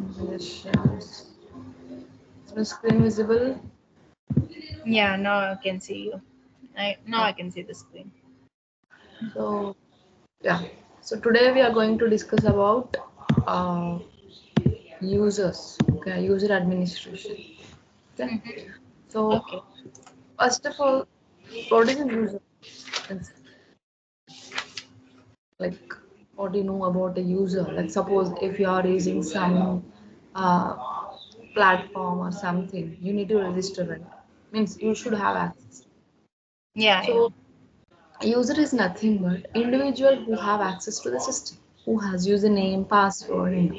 Permissions. Is my screen visible? Yeah, now I can see you. Now I can see the screen. So yeah. So today we are going to discuss about uh, users. Okay, user administration. Okay. Mm-hmm. So Okay. first of all, what is a user? It's like what do you know about a user? Like suppose if you are using some uh, platform or something, you need to register it. Means you should have access. Yeah, yeah. So user is nothing but individual who have access to the system, who has username, password,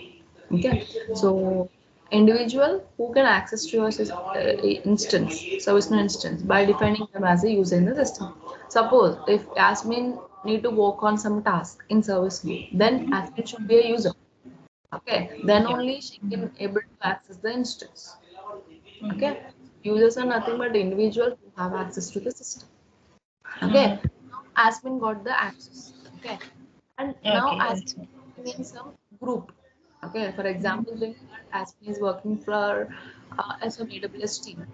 okay. So individual who can access to your instance, ServiceNow instance by defining them as a user in the system. Suppose if Yasmin need to work on some task in ServiceNow, then Yasmin should be a user. Okay, then Yeah. only she Mm-hmm. can able to access the instance. Mm-hmm. Okay, users are nothing but individual who have access to the system. Okay, Mm-hmm. now Asmin got the access. Okay, and now Okay, Asmin that's fine. is working in some group. Okay, for Mm-hmm. example, think that Asmin is working for some AWS team.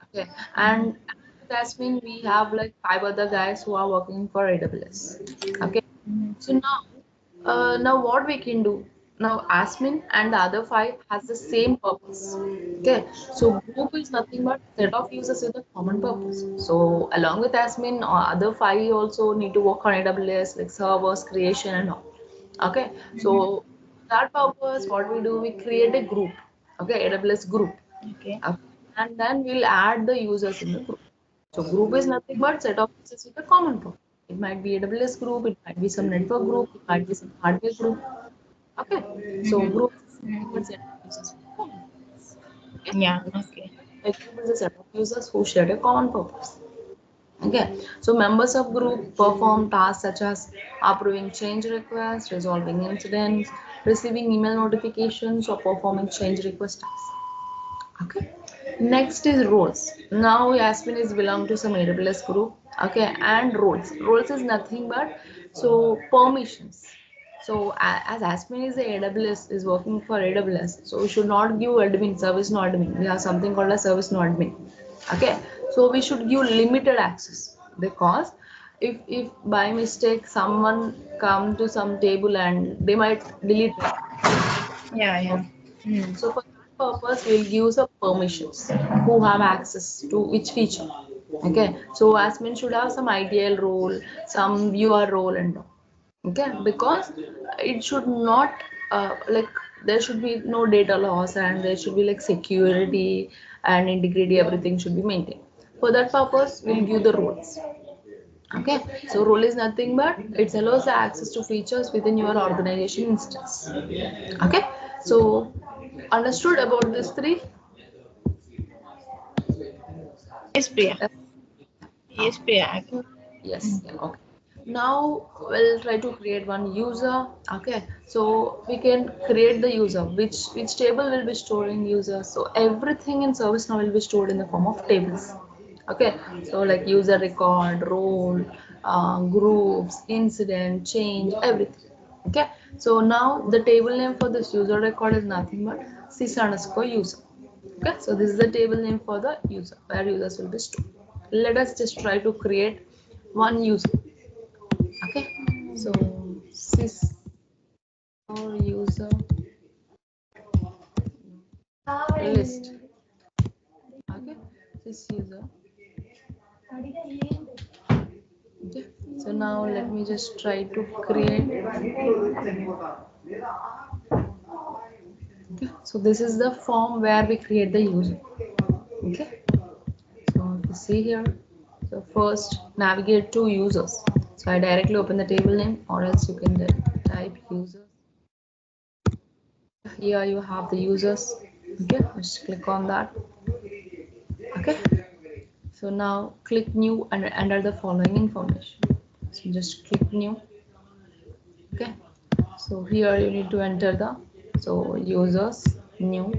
Okay, Mm-hmm. and with Asmin we have like five other guys who are working for AWS. Okay, Mm-hmm. so now what we can do? Now Asmin and the other five has the same purpose. Okay, so group is nothing but set of users with a common purpose. So along with Asmin, other five also need to work on AWS like servers creation and all. Okay, Mm-hmm. so for that purpose, what we do, we create a group. Okay, AWS group. Okay. Okay, and then we'll add the users in the group. So group is nothing but set of users with a common purpose. It might be AWS group, it might be some network group, it might be some hardware group. Okay, so Mm-hmm. group is nothing Mm-hmm. but set of users with a common purpose. Okay, Yeah. Okay. a group is a set of users who share a common purpose. Okay, so members of group perform tasks such as approving change requests, resolving incidents, receiving email notifications, or performing change request tasks. Okay. Next is roles. Now Yasmin is belong to some AWS group. Okay, and roles. Roles is nothing but so permissions. So as Yasmin is a AWS is working for AWS, so we should not give admin service no admin. We have something called a service no admin. Okay, so we should give limited access because if by mistake someone come to some table and they might delete it. Yeah, yeah. Mm-hmm. So for that purpose, we'll give some permissions who have access to which feature. Okay, so admin should have some ideal role, some viewer role and all. Okay, because it should not like there should be no data loss and there should be like security and integrity, everything should be maintained. For that purpose, we'll give the roles. Okay, so role is nothing but it allows the access to features within your organization instance. Okay, so understood about these three. Yes, Priya. Yes. Yes, Priya. Yes, Mm-hmm. yeah, okay. Now we'll try to create one user. Okay, so we can create the user. Which table will be storing user? So everything in ServiceNow will be stored in the form of tables. Okay, so like user record, role, groups, incident, change, everything. Okay, so now the table name for this user record is nothing but sys underscore user. Okay, so this is the table name for the user where users will be stored. Let us just try to create one user. Okay, so sys or user list. Okay, sys user. Okay, so now let me just try to create. Okay, so this is the form where we create the user. Okay, so if you see here, so first navigate to users. So I directly open the table name, or else you can type users. Here you have the users. Okay, just click on that. Okay, so now click new and enter the following information. So just click new. Okay, so here you need to enter the users new,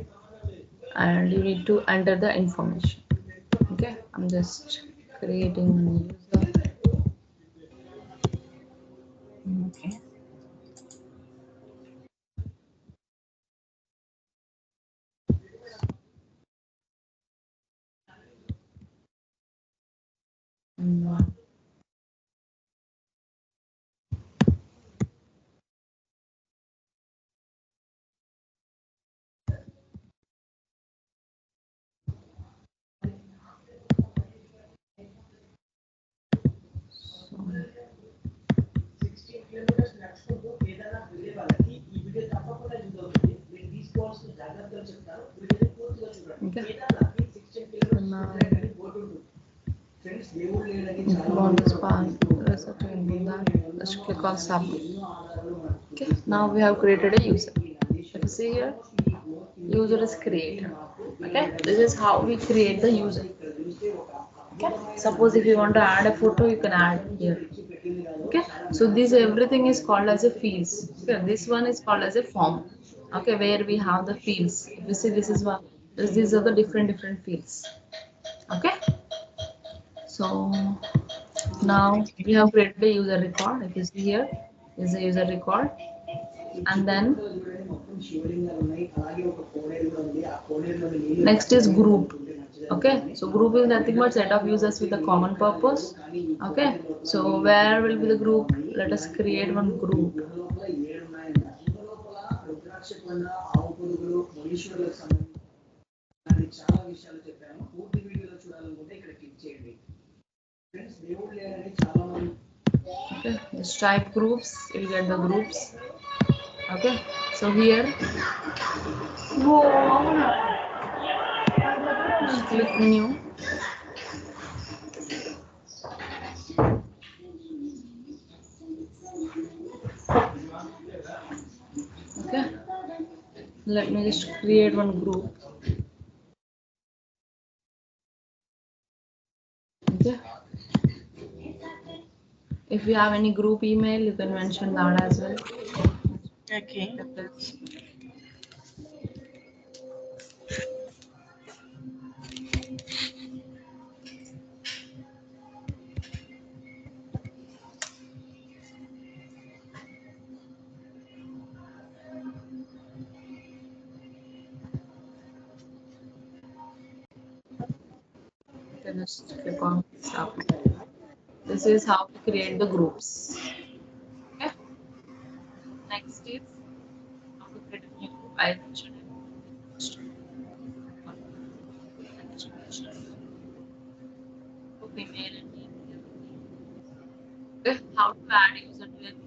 and you need to enter the information. Okay, I'm just creating a user. Okay. Mm, okay. So now, if you want to spark research into that, just click on submit. Okay. Now we have created a user. If you see here, user is created. Okay. This is how we create the user. Okay. Suppose if you want to add a photo, you can add here. Okay. So this everything is called as a fields. Okay. This one is called as a form. Okay, where we have the fields. If you see, this is one. These are the different fields. Okay. So now we have created a user record. If you see here, is a user record, and then next is group. Okay, so group is nothing but set of users with a common purpose. Okay, so where will be the group? Let us create one group. Okay, just type groups, you'll get the groups. Okay, so here, just click new. Okay, let me just create one group. Okay, if you have any group email, you can mention that as well. Okay. You can just click on submit. This is how we create the groups. Okay, next is how to create a new group. I mentioned it. Just and just mention group email and name and everything. Okay, how to add user to a group.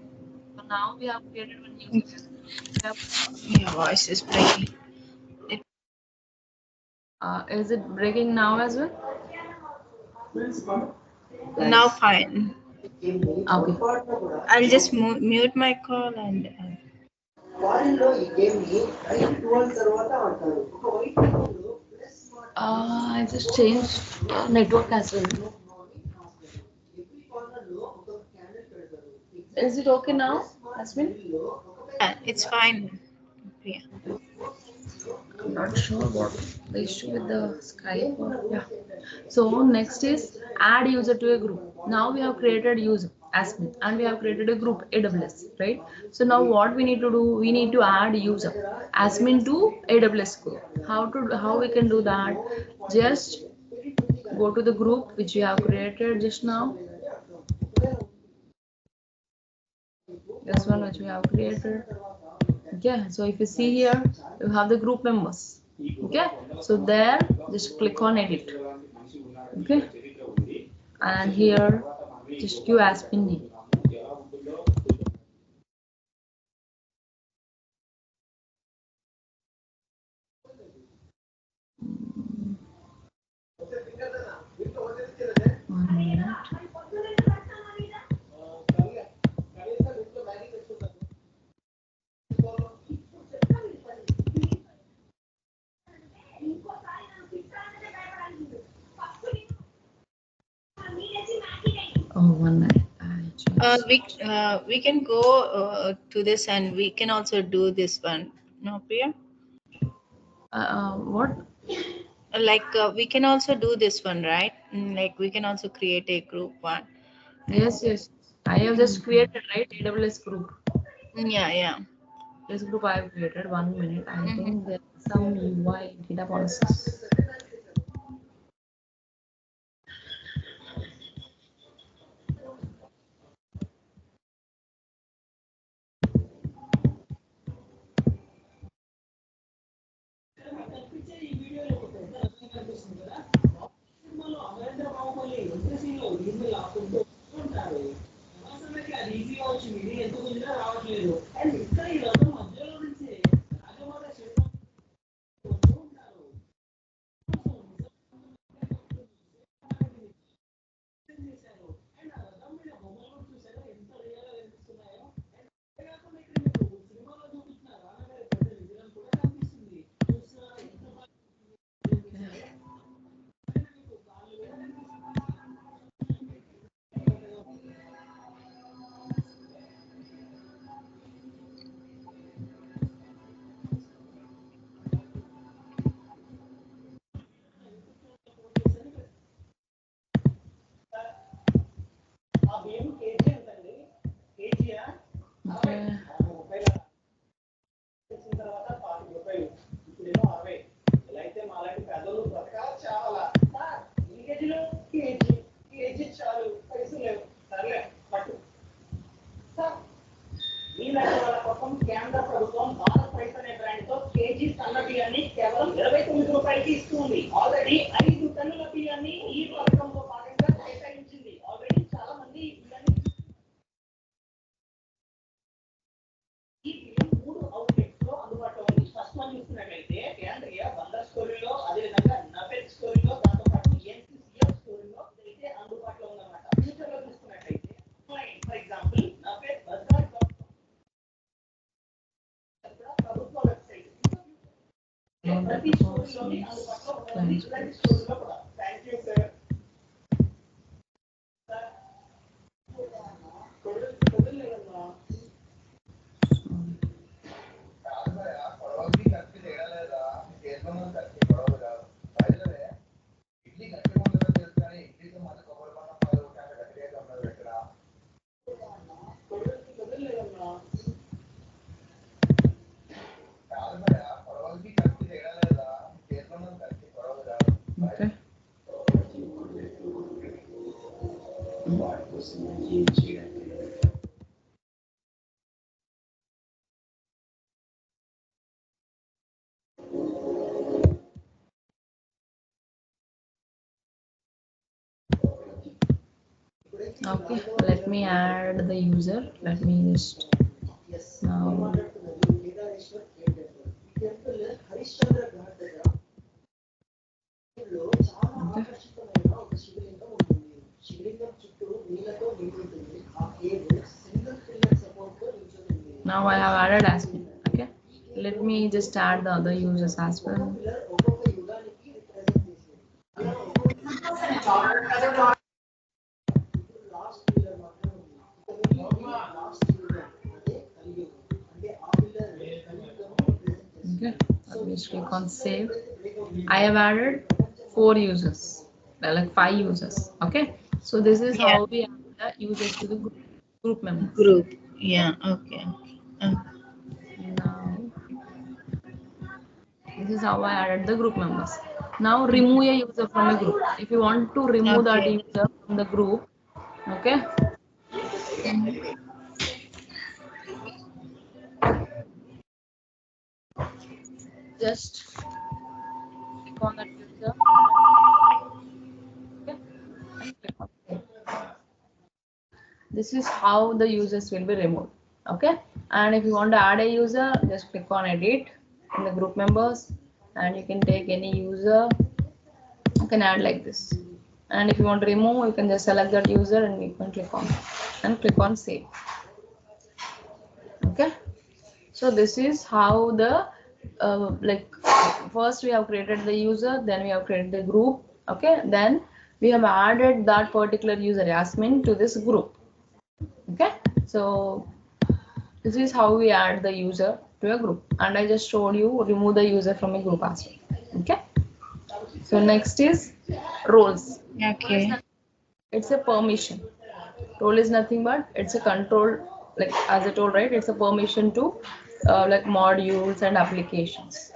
So now we have created one user. We have, Your voice is breaking. It, is it breaking now as well? now fine. Okay. I'll just mute my call and. I just changed network as well. Is it okay now, Asmin? Yeah, it's fine. Yeah. I'm not sure what the issue with the Skype. Yeah. So next is add user to a group. Now we have created user Asmin and we have created a group AWS, right? So now what we need to do? We need to add user Asmin to AWS group. How we can do that? Just go to the group which we have created just now. This one which we have created. Okay, so if you see here, you have the group members. Okay, so there just click on edit. Okay, and here just give as pin name. One minute. Oh, one minute. I just We can go to this and we can also do this one. No, Priya? what? Like we can also do this one, right? Like we can also create a group one. Yes, yes. I have just created right AWS group. Yeah, yeah. This group I have created. 1 minute. I Hmm. think there's some UI data policies. Okay. Okay. Okay, let me add the user. Let me just now. Now I have added admin. Okay, let me just add the other users as well. Okay, let me just click on save. I have added 4 users, like 5 users. Okay, so this is Yeah. how we add the users to the group members. Group. Yeah. Okay. Now this is how I added the group members. Now remove a user from a group. If you want to remove that Okay. user from the group, okay, just click on that user. Okay, and click on save. This is how the users will be removed. Okay, and if you want to add a user, just click on edit in the group members, and you can take any user. You can add like this. And if you want to remove, you can just select that user and you can click on it and click on save. Okay, so this is how the like first we have created the user, then we have created the group. Okay, then we have added that particular user Yasmin to this group. Okay, so this is how we add the user to a group, and I just showed you remove the user from a group as well. Okay, so next is roles. Role is Okay. nothing, it's a permission. Role is nothing but it's a control, like as I told, right, it's a permission to like modules and applications.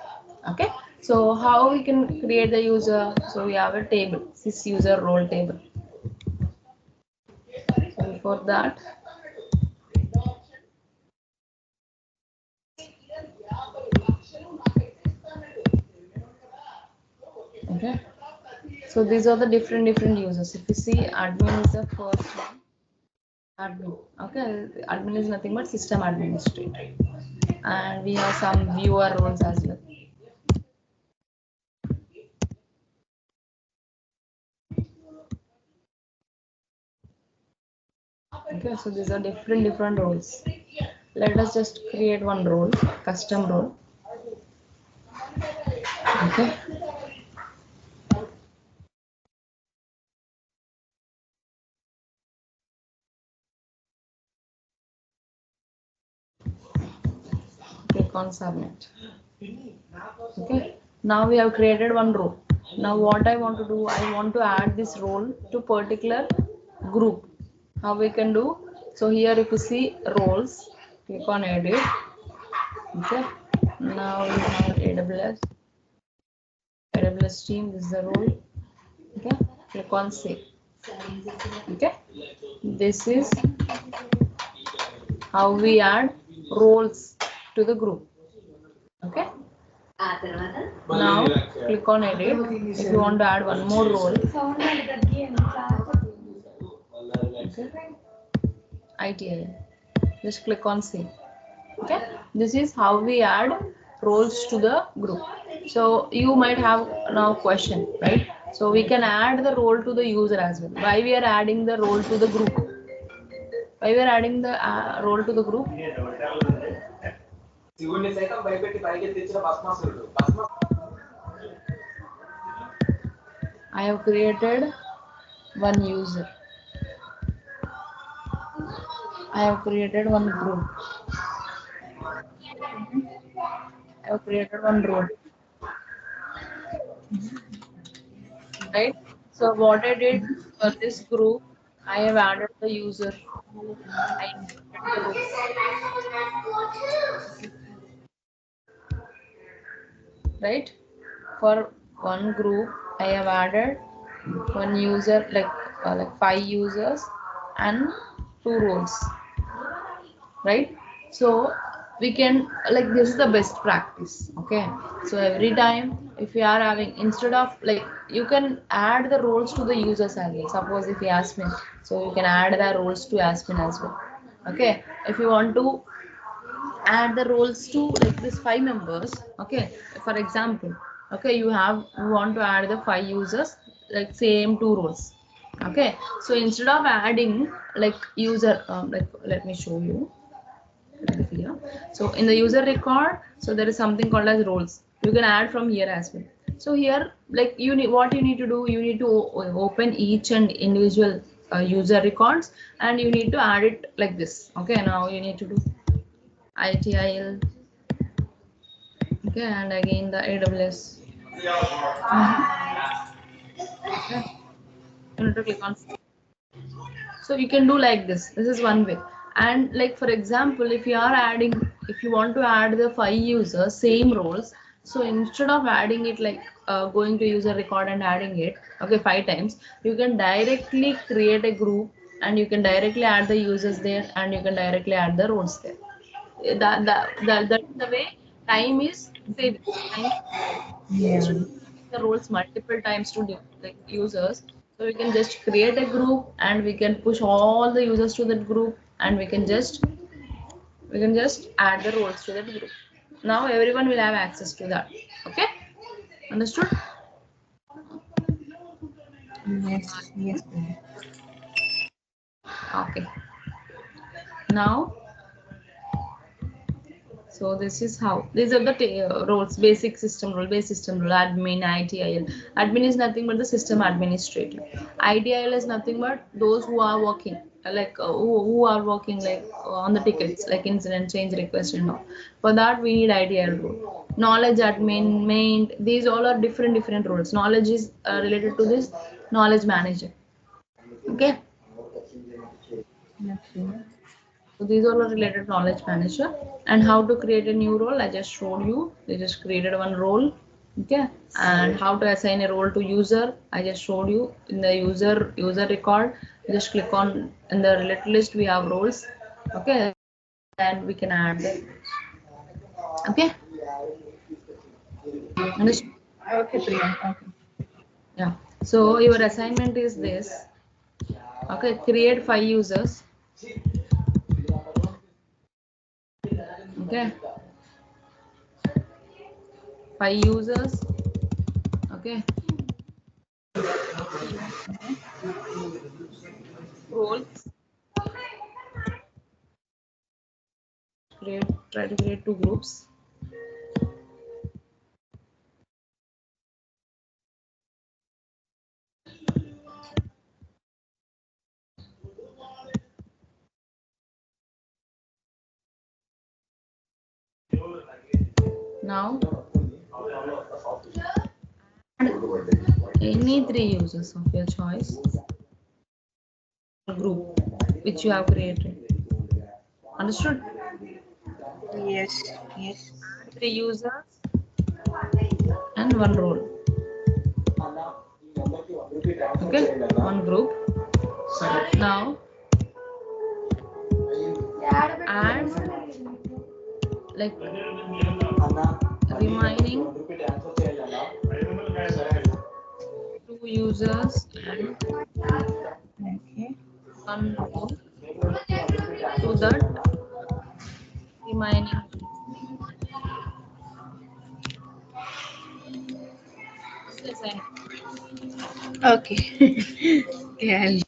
Okay, so how we can create the user? So we have a table, this user role table. So before that, okay, So these are the different users. If you see, admin is the first one. Admin. Okay, admin is nothing but system administrator, and we have some viewer roles as well. Okay, so these are different roles. Let us just create one role, custom role. Okay. Click on submit. Okay, now we have created one role. Now what I want to do, I want to add this role to particular group. How we can do? So here if you see roles, click on edit. Okay, now we have AWS team. This is the role. Okay, click on save. Okay, this is how we add roles to the group. Okay, now click on edit. If you want to add one more role, okay, ITIL, just click on save. Okay, this is how we add roles to the group. So you might have now question, right? So we can add the role to the user as well. Why we are adding the role to the group? Why we are adding the role to the group? I have created one user. I have created one group. I have created one role, right? So what I did for this group, I have added the user. I added the role, right? For one group, I have added one user, like 5 users and 2 roles, right? So we can, like, this is the best practice. Okay, so every time if you are having, instead of, like, you can add the roles to the users as well. Suppose if you ask me, so you can add the roles to Aspen as well. Okay, if you want to add the roles to, like, this 5 members. Okay, for example, okay, you want to add the 5 users, like same 2 roles. Okay, so instead of adding, like, user, like, let me show you here. So in the user record, so there is something called as roles. You can add from here as well. So here, like, you need, what you need to do, you need to open each and individual user records, and you need to add it like this. Okay, now you need to do ITIL. Okay, and again the AWS. Okay, you need to click on. So you can do like this. This is one way. And, like, for example, if you are adding, if you want to add the 5 users same roles, so instead of adding it, like, going to user record and adding it, okay, 5 times, you can directly create a group, and you can directly add the users there, and you can directly add the roles there. That's the way time is saved. Time, Yeah. the roles multiple times to like users. So we can just create a group, and we can push all the users to that group, and we can just add the roles to that group. Now everyone will have access to that. Okay, understood? Yes, yes, ma'am. Okay, now, so this is how, these are the roles: basic system role, base system role, admin, ITIL. Admin is nothing but the system administrator. ITIL is nothing but those who are working, like, who are working, like, on the tickets, like incident, change request and all. For that we need ITIL role. Knowledge admin, main, these all are different roles. Knowledge is related to this knowledge manager. Okay. Okay. So these all are related knowledge manager. And how to create a new role, I just showed you. They just created one role. Okay. And how to assign a role to user, I just showed you. In the user record, just click on, in the related list we have roles. Okay, and we can add them. Okay, understood? Okay, Priya. Okay. Yeah. So your assignment is this. Okay, create 5 users. Okay, 5 users. Okay, roles. Try to create 2 groups. Now any 3 users of your choice group which you have created. Understood? Yes, yes. 3 users and 1 role. Okay, 1 group. Now add like remaining 2 users and Okay. 1 role to that remaining. This is the assignment. Okay. Yeah, I'll